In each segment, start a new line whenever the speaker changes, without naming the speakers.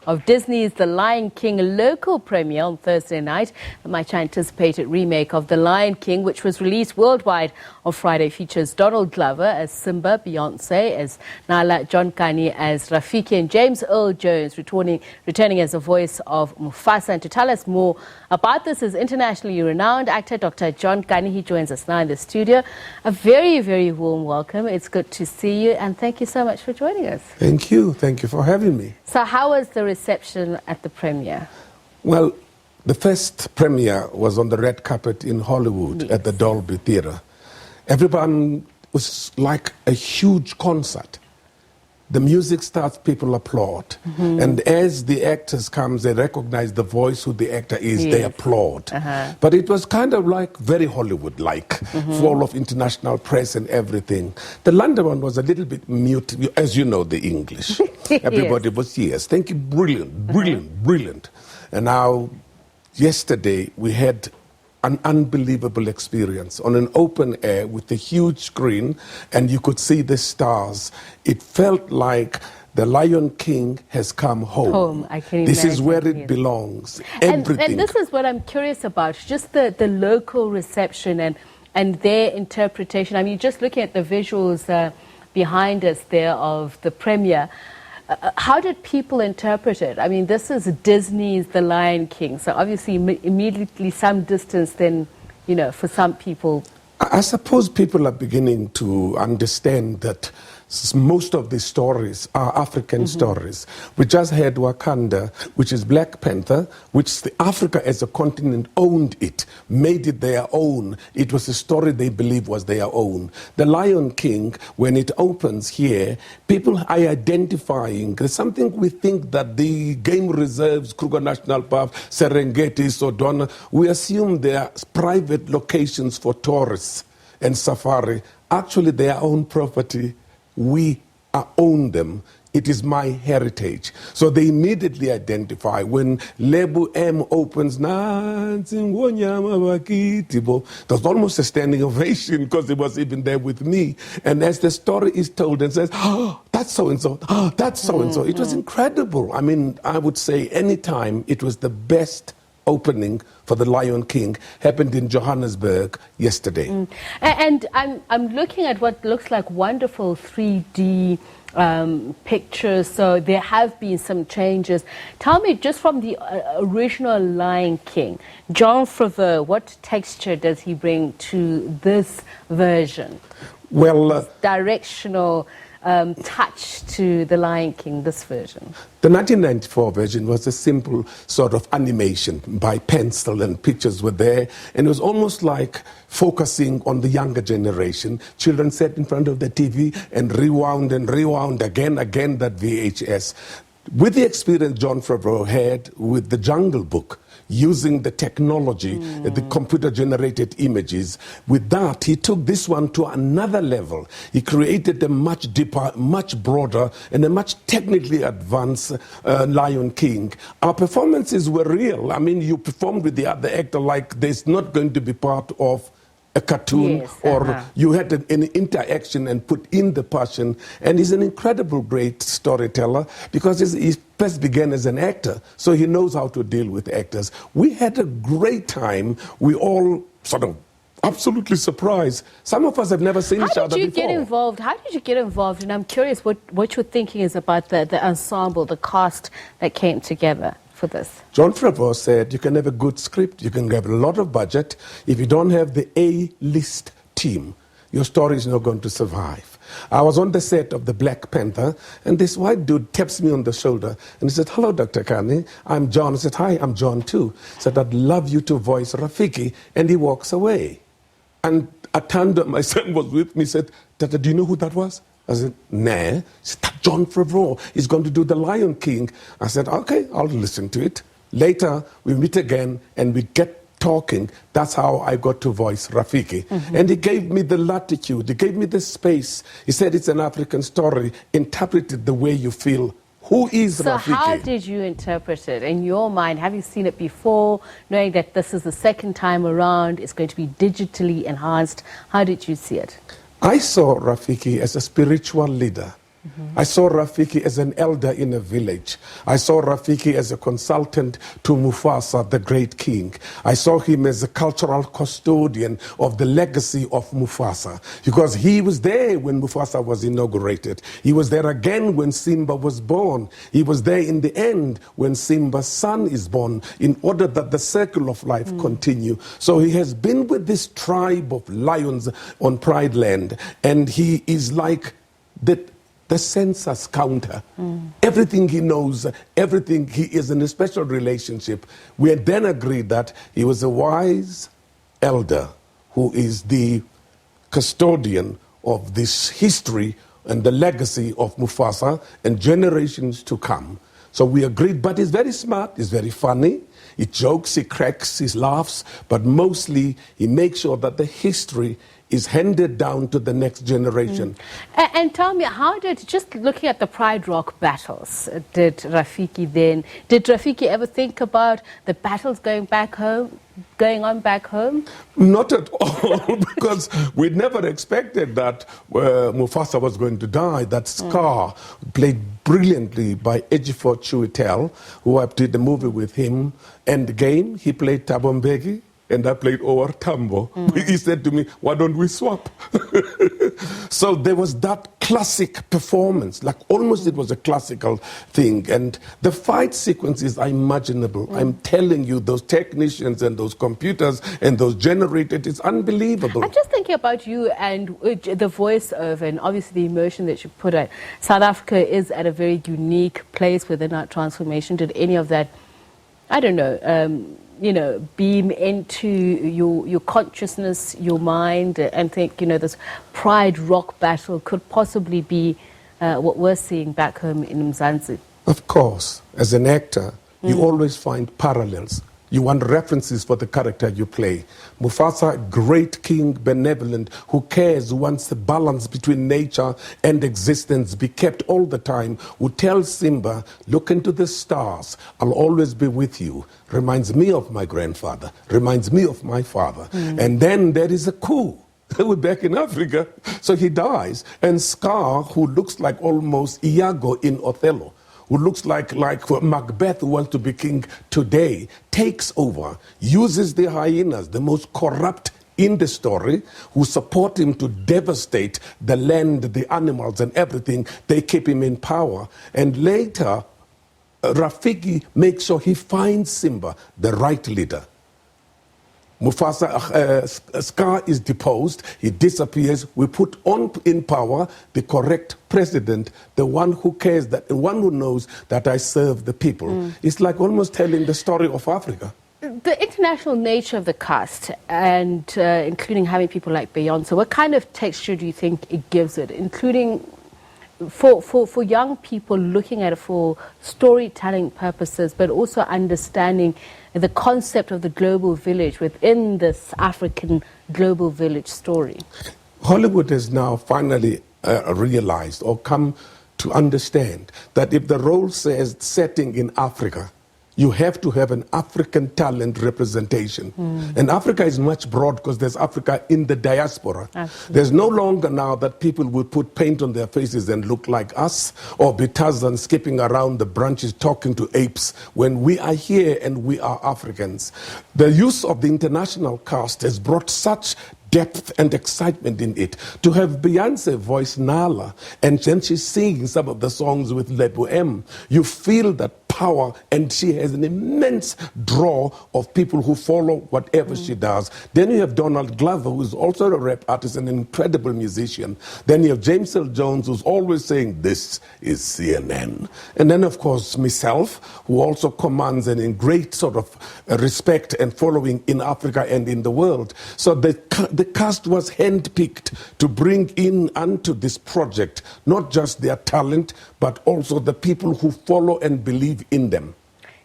of Disney's The Lion King local premiere on Thursday night. The much anticipated remake of The Lion King, which was released worldwide on Friday, features Donald Glover as Simba, Beyoncé as Nala, John Kani as Rafiki, and James Earl Jones returning as the voice of Mufasa. And to tell us more about this is internationally renowned actor Dr. John Kani. He joins us now in the studio. A very, very warm welcome. It's good to see you, and thank you so much for joining us.
Thank you. Thank you for having me.
So how was the reception at the premiere?
Well, the first premiere was on the red carpet in Hollywood, yes, at the Dolby Theatre. Everyone was like a huge concert. The music starts, people applaud. Mm-hmm. And as the actors come, they recognize the voice, who the actor is, yes, they applaud. Uh-huh. But it was kind of like very Hollywood-like, mm-hmm, full of international press and everything. The London one was a little bit mute, as you know, the English. Everybody
Yes.
was, yes, thank you, brilliant, brilliant, brilliant. And now, yesterday, we had an unbelievable experience on an open air with a huge screen, and you could see the stars. It felt like the Lion King has come home.
I can
This
imagine,
is where it
yes,
belongs.
And
Everything.
this is what I'm curious about, just the local reception and their interpretation. I mean, just looking at the visuals behind us there of the premiere, how did people interpret it? I mean, this is Disney's The Lion King, so obviously immediately some distance then, you know, for some people.
I suppose people are beginning to understand that most of these stories are African, mm-hmm, stories. We just had Wakanda, which is Black Panther, which Africa as a continent owned it, made it their own. It was a story they believe was their own. The Lion King, when it opens here, people are identifying. There's something we think that the game reserves, Kruger National Park, Serengeti, Sodona, we assume they are private locations for tourists and safari. Actually, their own property. We own them. It is my heritage. So they immediately identify. When Lebu M opens, there's almost a standing ovation because it was even there with me. And as the story is told and says, oh, that's so-and-so, oh, that's so-and-so. Mm-hmm. It was incredible. I mean, I would say anytime it was the best opening for The Lion King happened in Johannesburg yesterday.
Mm. And I'm looking at what looks like wonderful 3D pictures, so there have been some changes. Tell me, just from the original Lion King, John Favreau, what texture does he bring to this version?
Well,
directional touch to The Lion King, this version?
The 1994 version was a simple sort of animation by pencil, and pictures were there, and it was almost like focusing on the younger generation. Children sat in front of the TV and rewound again that VHS. With the experience John Favreau had with The Jungle Book, using the technology, the computer-generated images, with that, he took this one to another level. He created a much deeper, much broader, and a much technically advanced Lion King. Our performances were real. I mean, you performed with the other actor like there's not going to be part of a cartoon,
yes,
or you had an interaction and put in the passion. And he's an incredible, great storyteller because he first began as an actor, so he knows how to deal with actors. We had a great time. We all sort of absolutely surprised. Some of us have never seen each other before. How did you get involved? And I'm curious what your thinking is about the ensemble, the cast that came together for this. John Favreau said you can have a good script, you can have a lot of budget. If you don't have the A-list team, your story is not going to survive. I was on the set of the Black Panther, and this white dude taps me on the shoulder, and he said, hello, Dr. Kani, I'm John. I said, hi, I'm John too. He said, I'd love you to voice Rafiki, and he walks away. And I turned, my son was with me, said, Dada, do you know who that was? I said, nah. He said, that's John Favreau. He's going to do The Lion King. I said, okay, I'll listen to it. Later, we meet again, and we get talking. That's how I got to voice Rafiki. Mm-hmm. And he gave me the latitude. He gave me the space. He said it's an African story. Interpret it the way you feel. Who is Rafiki? So how did you interpret it in your mind? Have you seen it before, knowing that this is the second time around, it's going to be digitally enhanced? How did you see it? I saw Rafiki as a spiritual leader I saw Rafiki as an elder in a village. I saw Rafiki as a consultant to Mufasa, the great king. I saw him as a cultural custodian of the legacy of Mufasa, because he was there when Mufasa was inaugurated. He was there again when Simba was born. He was there in the end when Simba's son is born, in order that the circle of life continue. So he has been with this tribe of lions on Pride Land, and he is like the census counter. Everything he knows, everything he is in a special relationship. We then agreed that he was a wise elder who is the custodian of this history and the legacy of Mufasa and generations to come. So we agreed, but he's very smart, he's very funny, he jokes, he cracks, he laughs, but mostly he makes sure that the history is handed down to the next generation.
And tell me, how did, just looking at the Pride Rock battles, did Rafiki ever think about the battles going on back home?
Not at all, because we never expected that Mufasa was going to die. That Scar, played brilliantly by Ejiofor Chiwetel, who I did the movie with him. Endgame, he played Thabo Mbeki, and I played Owar Tambo. He said to me, why don't we swap? So there was that classic performance, like almost it was a classical thing. And the fight sequences are imaginable. I'm telling you, those technicians and those computers and those generators, it's unbelievable.
I'm just thinking about you and the voiceover and obviously the emotion that you put out. South Africa is at a very unique place within our transformation. Did any of that, I don't know, beam into your consciousness, your mind, and think, this Pride Rock battle could possibly be what we're seeing back home in Mzansi?
Of course, as an actor, you always find parallels. You want references for the character you play. Mufasa, great king, benevolent, who cares, who wants the balance between nature and existence be kept all the time, who tells Simba, look into the stars, I'll always be with you. Reminds me of my grandfather, reminds me of my father. And then there is a coup. We're back in Africa, so he dies. And Scar, who looks like almost Iago in Othello, who looks like Macbeth, who wants to be king today, takes over, uses the hyenas, the most corrupt in the story, who support him to devastate the land, the animals and everything. They keep him in power. And later, Rafiki makes sure he finds Simba, the right leader. Mufasa, Scar is deposed, he disappears. We put on in power the correct president, the one who cares, the one who knows that I serve the people. It's like almost telling the story of Africa.
The international nature of the cast, and including having people like Beyoncé, what kind of texture do you think it gives it, including for young people looking at it for storytelling purposes, but also understanding the concept of the global village within this African global village story?
Hollywood has now finally realized or come to understand that if the role says setting in Africa, you have to have an African talent representation. And Africa is much broad because there's Africa in the diaspora. Absolutely. There's no longer now that people would put paint on their faces and look like us, or be Tarzan skipping around the branches talking to apes, when we are here and we are Africans. The use of the international cast has brought such depth and excitement in it. To have Beyoncé voice Nala, and then she's singing some of the songs with Le Bohème, you feel that power, and she has an immense draw of people who follow whatever she does. Then you have Donald Glover, who is also a rap artist and an incredible musician. Then you have James Earl Jones, who's always saying, this is CNN. And then, of course, myself, who also commands an in great sort of respect and following in Africa and in the world. So the cast was handpicked to bring in unto this project, not just their talent, but also the people who follow and believe in them.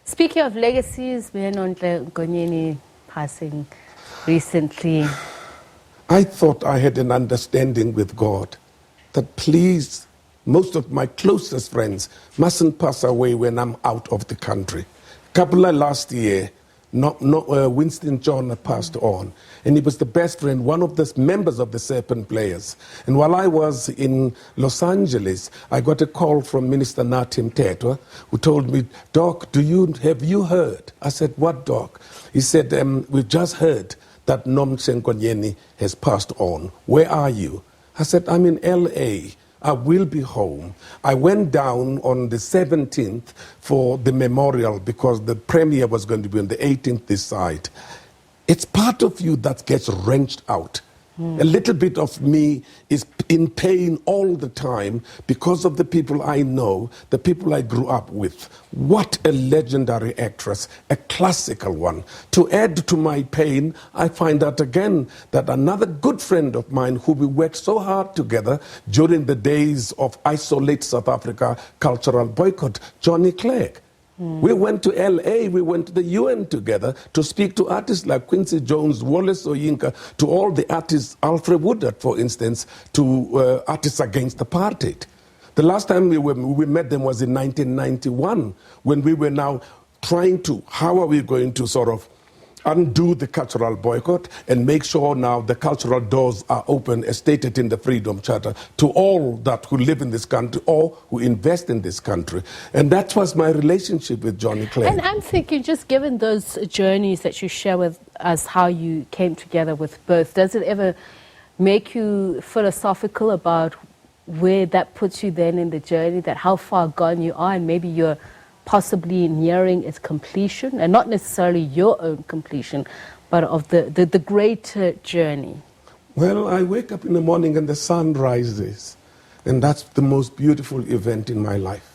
Speaking of legacies, Beyoncé Gonyeni passing recently.
I thought I had an understanding with God that please, most of my closest friends mustn't pass away when I'm out of the country. Kabula last year, Winston John passed on. And he was the best friend, one of the members of the Serpent Players. And while I was in Los Angeles, I got a call from Minister Natim Tetwa, who told me, Doc, have you heard? I said, what, Doc? He said, we've just heard that Nom Senkonyeni has passed on. Where are you? I said, I'm in L.A. I will be home. I went down on the 17th for the memorial because the premiere was going to be on the 18th this side. It's part of you that gets wrenched out. A little bit of me is in pain all the time because of the people I know, the people I grew up with. What a legendary actress, a classical one. To add to my pain, I find out again that another good friend of mine who we worked so hard together during the days of Isolate South Africa cultural boycott, Johnny Clegg. We went to L.A., we went to the UN together to speak to artists like Quincy Jones, Wallace Soyinka, to all the artists, Alfred Woodard, for instance, to Artists Against Apartheid. The last time we met them was in 1991, when we were now trying to, how are we going to sort of undo the cultural boycott and make sure now the cultural doors are open, as stated in the Freedom Charter, to all that who live in this country or who invest in this country. And that was my relationship with Johnny Clegg.
And I'm thinking, just given those journeys that you share with us, how you came together with both, does it ever make you philosophical about where that puts you then in the journey, that how far gone you are and maybe you're possibly nearing its completion, and not necessarily your own completion, but of the greater journey?
Well, I wake up in the morning and the sun rises, and that's the most beautiful event in my life.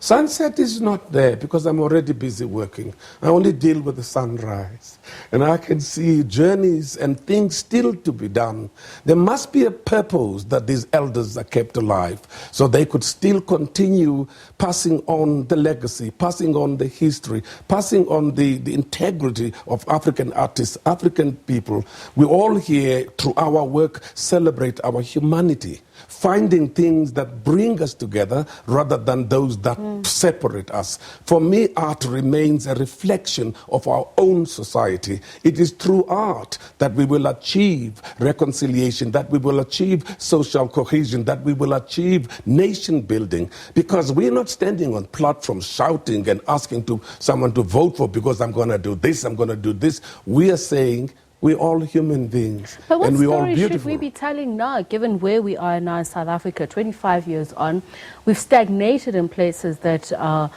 Sunset is not there because I'm already busy working. I only deal with the sunrise. And I can see journeys and things still to be done. There must be a purpose that these elders are kept alive so they could still continue passing on the legacy, passing on the history, passing on the integrity of African artists, African people. We all here, through our work, celebrate our humanity, finding things that bring us together rather than those that separate us. For me, art remains a reflection of our own society. It is through art that we will achieve reconciliation, that we will achieve social cohesion, that we will achieve nation building. Because we're not standing on platforms shouting and asking someone to vote for because I'm going to do this, I'm going to do this. We are saying, we're all human beings.
But what
and we're all
story
beautiful.
should we be telling now, given where we are now in South Africa, 25 years on? We've stagnated in places that are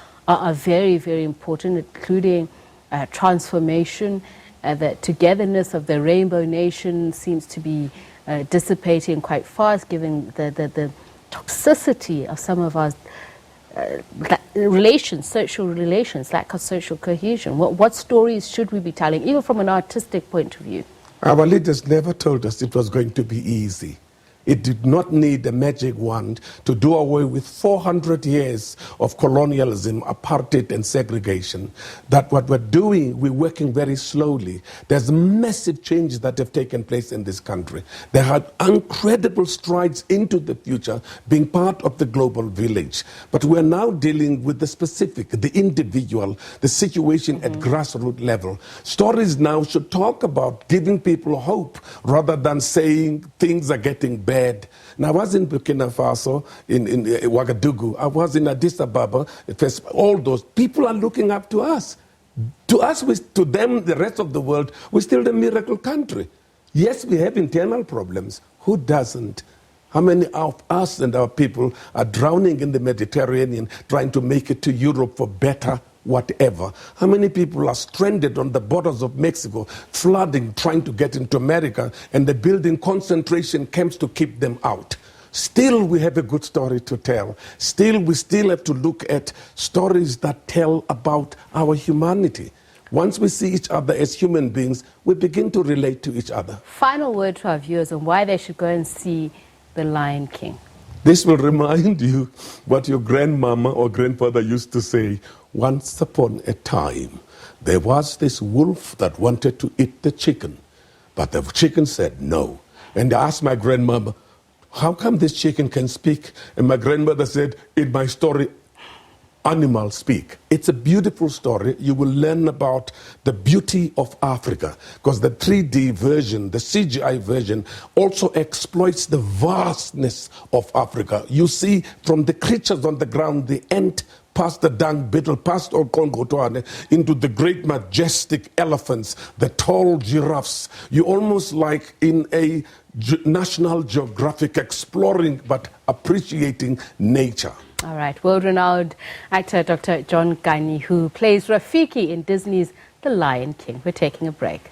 very, very important, including transformation. The togetherness of the Rainbow Nation seems to be dissipating quite fast, given the toxicity of some of our relations, social relations, lack of social cohesion. What stories should we be telling, even from an artistic point of view?
Our leaders never told us it was going to be easy. It did not need a magic wand to do away with 400 years of colonialism, apartheid, and segregation. That what we're doing, we're working very slowly. There's massive changes that have taken place in this country. There are incredible strides into the future, being part of the global village. But we're now dealing with the specific, the individual, the situation at grassroots level. Stories now should talk about giving people hope rather than saying things are getting better. Now, I was in Burkina Faso, in Ouagadougou. I was in Addis Ababa. All those people are looking up to us. To them, the rest of the world, we're still the miracle country. Yes, we have internal problems. Who doesn't? How many of us and our people are drowning in the Mediterranean trying to make it to Europe for better whatever? How many people are stranded on the borders of Mexico, flooding, trying to get into America, and they're building concentration camps to keep them out? Still, we have a good story to tell. We still have to look at stories that tell about our humanity. Once we see each other as human beings, we begin to relate to each other.
Final word to our viewers on why they should go and see The Lion King.
This will remind you what your grandmama or grandfather used to say. Once upon a time, there was this wolf that wanted to eat the chicken, but the chicken said no. And I asked my grandmama, how come this chicken can speak? And my grandmother said, in my story, animals speak. It's a beautiful story. You will learn about the beauty of Africa, because the 3D version, the CGI version, also exploits the vastness of Africa. You see from the creatures on the ground, the ant, past the dung beetle, past Okongotwane, into the great majestic elephants, the tall giraffes. You're almost like in a National Geographic, exploring but appreciating nature.
All right, world-renowned actor Dr. John Kani, who plays Rafiki in Disney's The Lion King. We're taking a break.